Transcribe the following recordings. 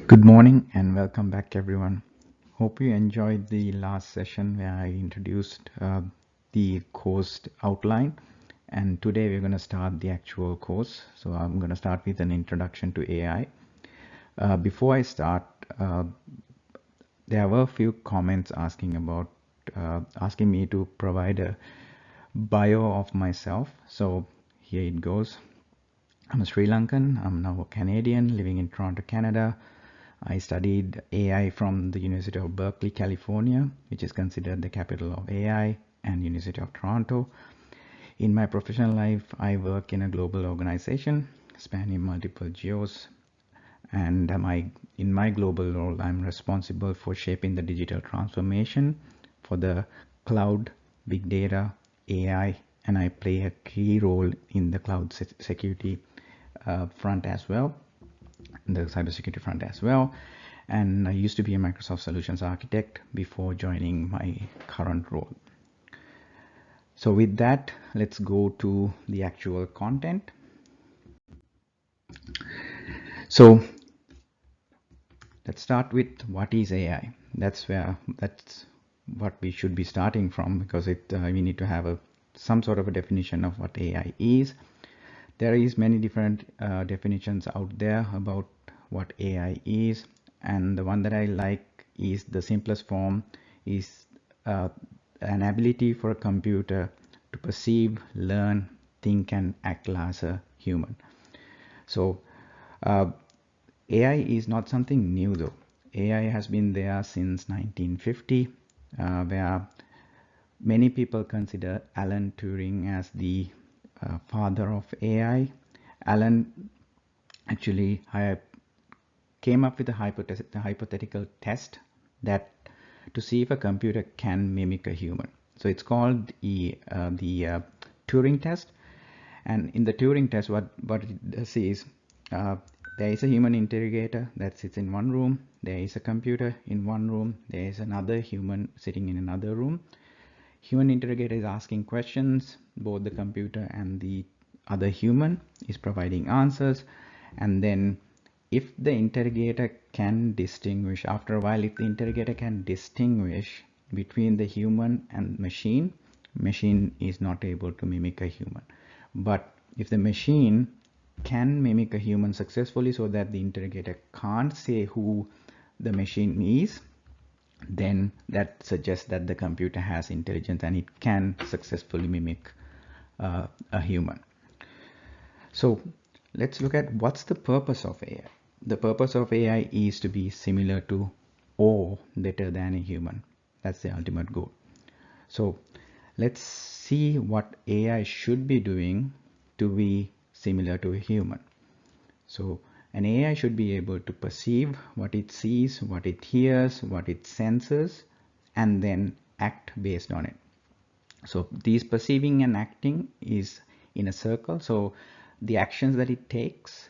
Good morning and welcome back, everyone. Hope you enjoyed the last session where I introduced the course outline, and today we're going to start the actual course. So I'm going to start with an introduction to AI. Before I start, there were a few comments asking me to provide a bio of myself. So here it goes. I'm a Sri Lankan. I'm now a Canadian living in Toronto, Canada. I studied AI from the University of Berkeley, California, which is considered the capital of AI, and University of Toronto. In my professional life, I work in a global organization spanning multiple geos, and in my global role, I'm responsible for shaping the digital transformation for the cloud, big data, AI, and I play a key role in the cloud security front as well, the cybersecurity front as well. And I used to be a Microsoft Solutions Architect before joining my current role. So with that, let's go to the actual content. So let's start with what is AI. That's what we should be starting from, because we need to have some sort of a definition of what AI is. There is many different definitions out there about what AI is, and the one that I like is the simplest form is an ability for a computer to perceive, learn, think, and act as a human. So AI is not something new though. AI has been there since 1950, where many people consider Alan Turing as the father of AI. Alan actually came up with a hypothetical test that to see if a computer can mimic a human. So it's called the Turing test. And in the Turing test, what it does is there is a human interrogator that sits in one room. There is a computer in one room. There is another human sitting in another room. Human interrogator is asking questions. Both the computer and the other human is providing answers. And then if the interrogator can distinguish, after a while, if the interrogator can distinguish between the human and machine is not able to mimic a human. But if the machine can mimic a human successfully so that the interrogator can't say who the machine is, then that suggests that the computer has intelligence and it can successfully mimic a human. So let's look at what's the purpose of AI. The purpose of AI is to be similar to or better than a human. That's the ultimate goal. So let's see what AI should be doing to be similar to a human. So an AI should be able to perceive what it sees, what it hears, what it senses, and then act based on it. So these perceiving and acting is in a circle. So the actions that it takes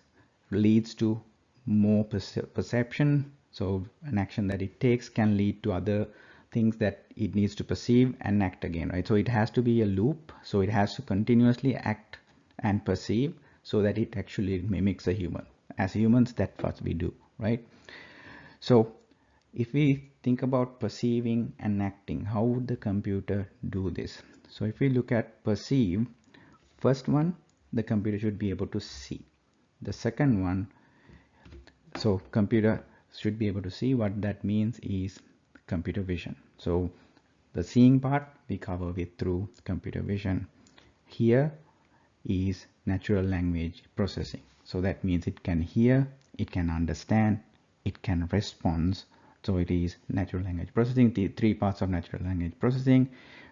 leads to more perception. So an action that it takes can lead to other things that it needs to perceive and act again, right? So it has to be a loop. So it has to continuously act and perceive so that it actually mimics a human. As humans, that's what we do, right? So if we think about perceiving and acting, how would the computer do this? So if we look at perceive, first one, the computer should be able to see. The second one, so computer should be able to see. What that means is computer vision. So the seeing part we cover with through computer vision. Here is natural language processing. So that means it can hear, it can understand, it can respond. So it is natural language processing, the three parts of natural language processing,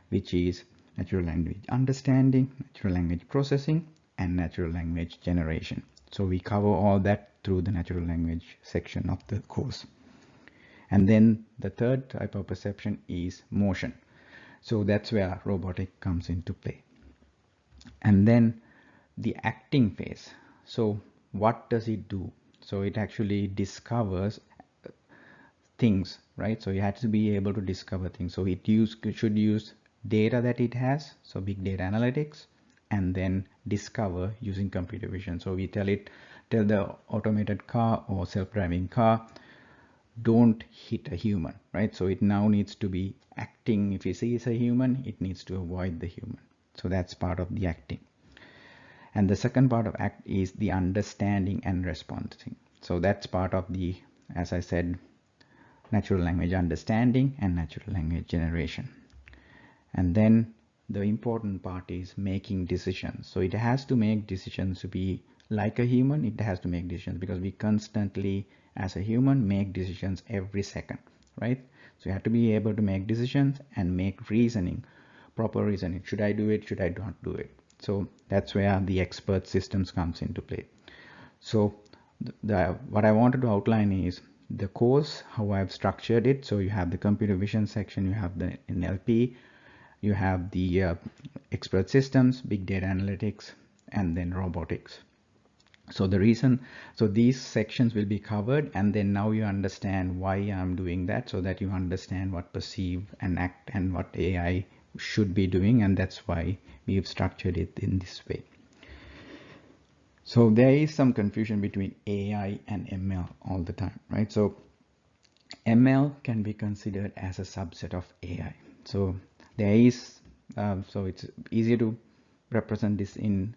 which is natural language understanding, natural language processing, and natural language generation. So we cover all that through the natural language section of the course. And then the third type of perception is motion. So that's where robotic comes into play. And then the acting phase. So what does it do? So it actually discovers things, right? So you have to be able to discover things. So it should use data that it has, so big data analytics, and then discover using computer vision. So we tell the automated car or self-driving car don't hit a human, right? So it now needs to be acting. If it sees a human, it needs to avoid the human. So that's part of the acting. And the second part of act is the understanding and responding. So that's part of the, as I said, natural language understanding and natural language generation. And then the important part is making decisions. So it has to make decisions to be like a human. It has to make decisions because we constantly, as a human, make decisions every second, right? So you have to be able to make decisions and make reasoning, proper reasoning. Should I do it? Should I not do it? So that's where the expert systems comes into play. So what I wanted to outline is the course, how I've structured it. So you have the computer vision section, you have the NLP, you have the expert systems, big data analytics, and then robotics. So these sections will be covered, and then now you understand why I'm doing that, so that you understand what perceive and act and what AI should be doing, and that's why we've structured it in this way. So there is some confusion between AI and ML all the time, right? So ML can be considered as a subset of AI. So there is, so it's easier to represent this in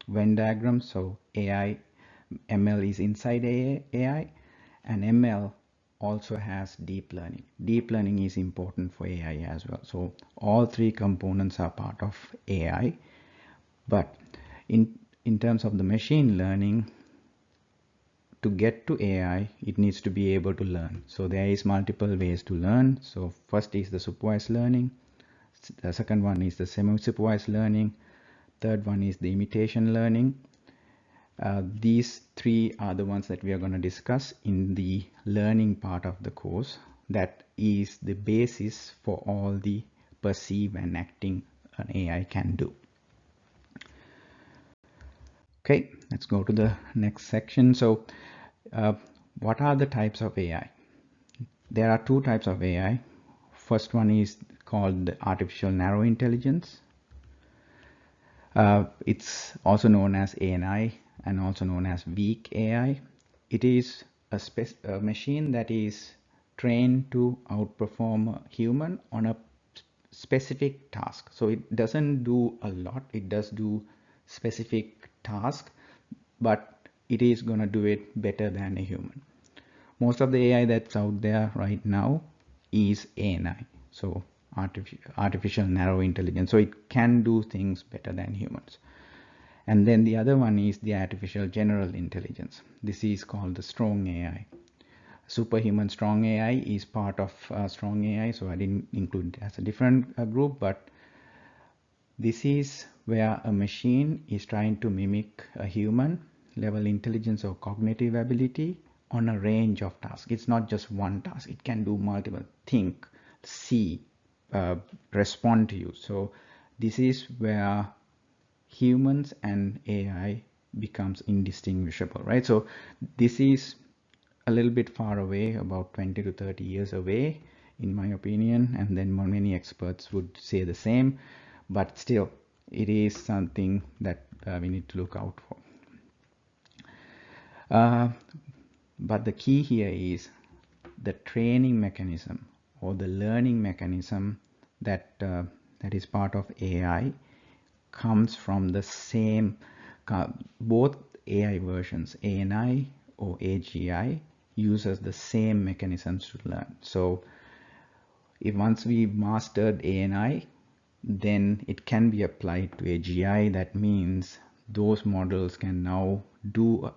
Venn diagram. So ML is inside AI, and ML also has deep learning. Deep learning is important for AI as well. So all three components are part of AI, but in terms of the machine learning, to get to AI, it needs to be able to learn. So there is multiple ways to learn. So first is the supervised learning. The second one is the semi-supervised learning. Third one is the imitation learning. These three are the ones that we are going to discuss in the learning part of the course. That is the basis for all the perceive and acting an AI can do. Okay, let's go to the next section. So what are the types of AI? There are two types of AI. First one is called the artificial narrow intelligence. It's also known as ANI and also known as weak AI. It is a machine that is trained to outperform a human on a specific task. So it doesn't do a lot. It does do specific task, but it is going to do it better than a human. Most of the AI that's out there right now is ANI, so artificial narrow intelligence. So it can do things better than humans. And then the other one is the artificial general intelligence. This is called the strong AI. Superhuman strong AI is part of strong AI, so I didn't include it as a different group, but this is where a machine is trying to mimic a human level intelligence or cognitive ability on a range of tasks. It's not just one task. It can do multiple. Think, see, respond to you. So this is where humans and AI becomes indistinguishable, right? So this is a little bit far away, about 20 to 30 years away, in my opinion, and then many experts would say the same, but still it is something that we need to look out for. But the key here is the training mechanism or the learning mechanism that that is part of AI comes from the same, both AI versions, ANI or AGI, uses the same mechanisms to learn. So if once we mastered ANI, then it can be applied to AGI. That means those models can now do,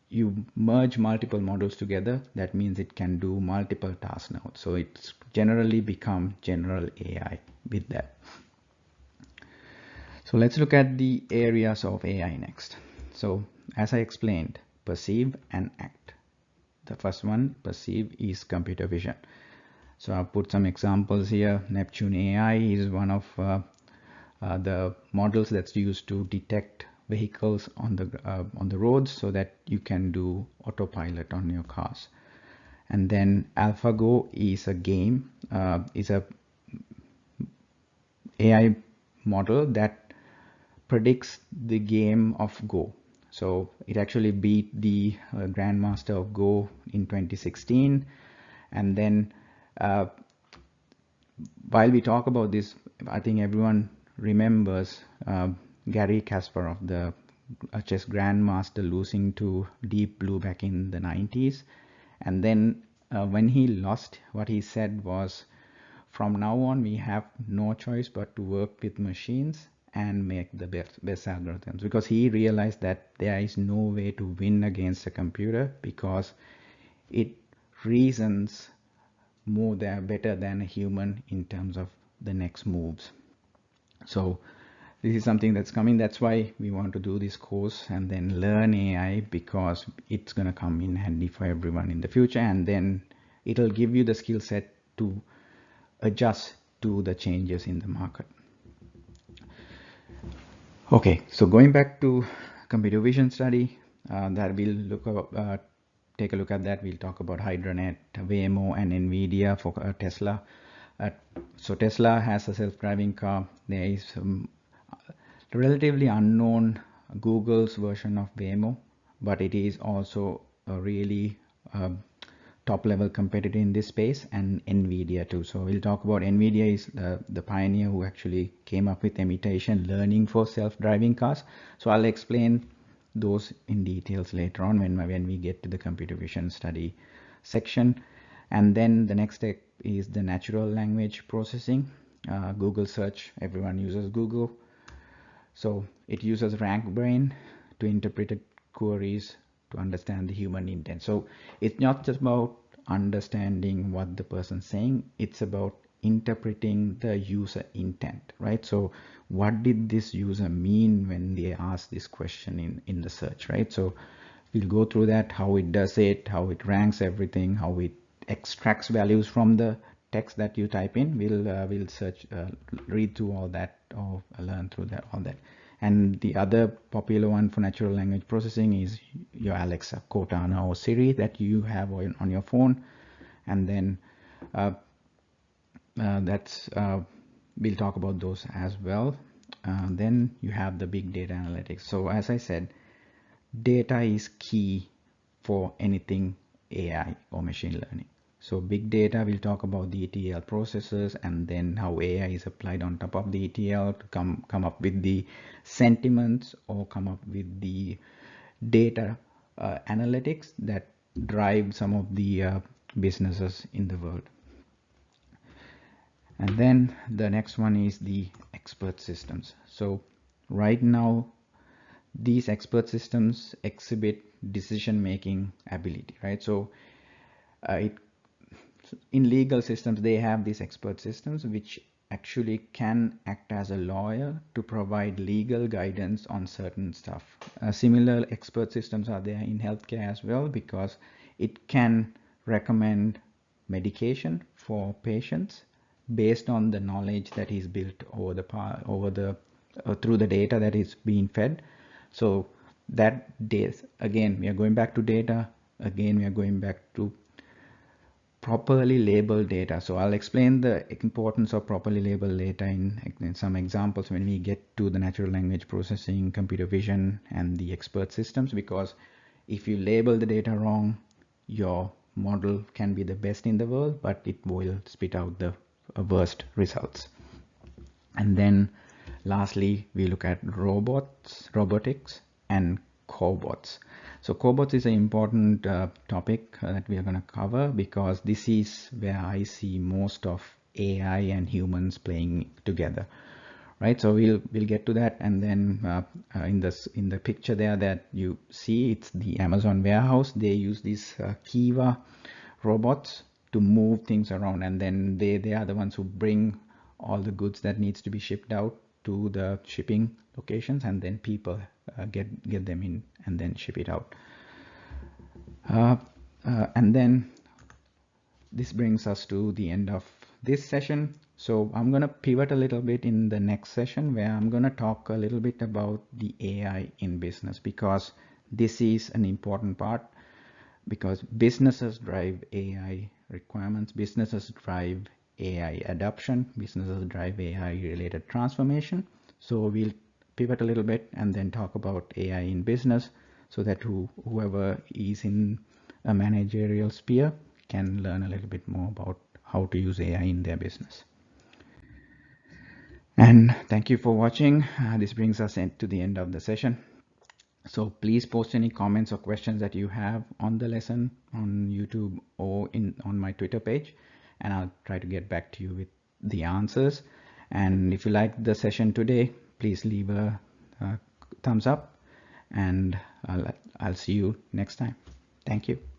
you merge multiple models together, that means it can do multiple tasks now. So it's generally become general AI with that. So let's look at the areas of AI next. So as I explained, perceive and act. The first one, perceive, is computer vision. So I've put some examples here. Neptune AI is one of the models that's used to detect vehicles on the roads so that you can do autopilot on your cars. And then AlphaGo is a game, is a AI model that predicts the game of Go. So it actually beat the Grandmaster of Go in 2016. And then while we talk about this, I think everyone remembers Garry Kasparov, the chess grandmaster, losing to Deep Blue back in the 90s. And then when he lost, what he said was, from now on, we have no choice but to work with machines and make the best algorithms, because he realized that there is no way to win against a computer because it reasons better than a human in terms of the next moves. So this is something that's coming. That's why we want to do this course and then learn AI, because it's going to come in handy for everyone in the future, and then it'll give you the skill set to adjust to the changes in the market. Okay, so going back to computer vision study, that we'll take a look at that. We'll talk about HydraNet, Waymo, and NVIDIA for Tesla. So Tesla has a self-driving car. There is relatively unknown Google's version of Waymo, but it is also a really top-level competitor in this space, and NVIDIA too. So we'll talk about NVIDIA is the pioneer who actually came up with imitation learning for self-driving cars. So I'll explain those in details later on when we get to the computer vision study section. And then the next step is the natural language processing. Google search, everyone uses Google. So it uses RankBrain to interpret queries to understand the human intent. So it's not just about understanding what the person's saying, it's about interpreting the user intent, right? So what did this user mean when they asked this question in the search, right? So we'll go through that, how it does it, how it ranks everything, how it extracts values from the text that you type in. We'll read through all that, or learn through all that. And the other popular one for natural language processing is your Alexa, Cortana, or Siri that you have on your phone. And then we'll talk about those as well. Then you have the big data analytics. So as I said, data is key for anything AI or machine learning. So big data, we'll talk about the ETL processes, and then how AI is applied on top of the ETL to come up with the sentiments, or come up with the data analytics that drive some of the businesses in the world. And then the next one is the expert systems. So right now, these expert systems exhibit decision-making ability, right? So in legal systems, they have these expert systems which actually can act as a lawyer to provide legal guidance on certain stuff. Similar expert systems are there in healthcare as well, because it can recommend medication for patients based on the knowledge that is built through the data that is being fed. So that again, we are going back to data. Again, we are going back to properly labeled data. So I'll explain the importance of properly labeled data in some examples when we get to the natural language processing, computer vision, and the expert systems, because if you label the data wrong, your model can be the best in the world, but it will spit out the worst results. And then lastly, we look at robotics, and cobots. So cobots is an important topic that we are going to cover, because this is where I see most of AI and humans playing together, right? So we'll get to that. And then in the picture there that you see, it's the Amazon warehouse. They use these Kiva robots to move things around, and then they are the ones who bring all the goods that needs to be shipped out to the shipping locations, and then people get them in and then ship it out. And then this brings us to the end of this session. So I'm going to pivot a little bit in the next session, where I'm going to talk a little bit about the AI in business, because this is an important part, because businesses drive AI requirements, businesses drive AI adoption, businesses drive AI related transformation. So we'll pivot a little bit and then talk about AI in business. so that whoever is in a managerial sphere can learn a little bit more about how to use AI in their business. And thank you for watching. This brings us to the end of the session. So please post any comments or questions that you have on the lesson on YouTube or on my Twitter page, and I'll try to get back to you with the answers. And if you liked the session today, please leave a thumbs up, and I'll see you next time. Thank you.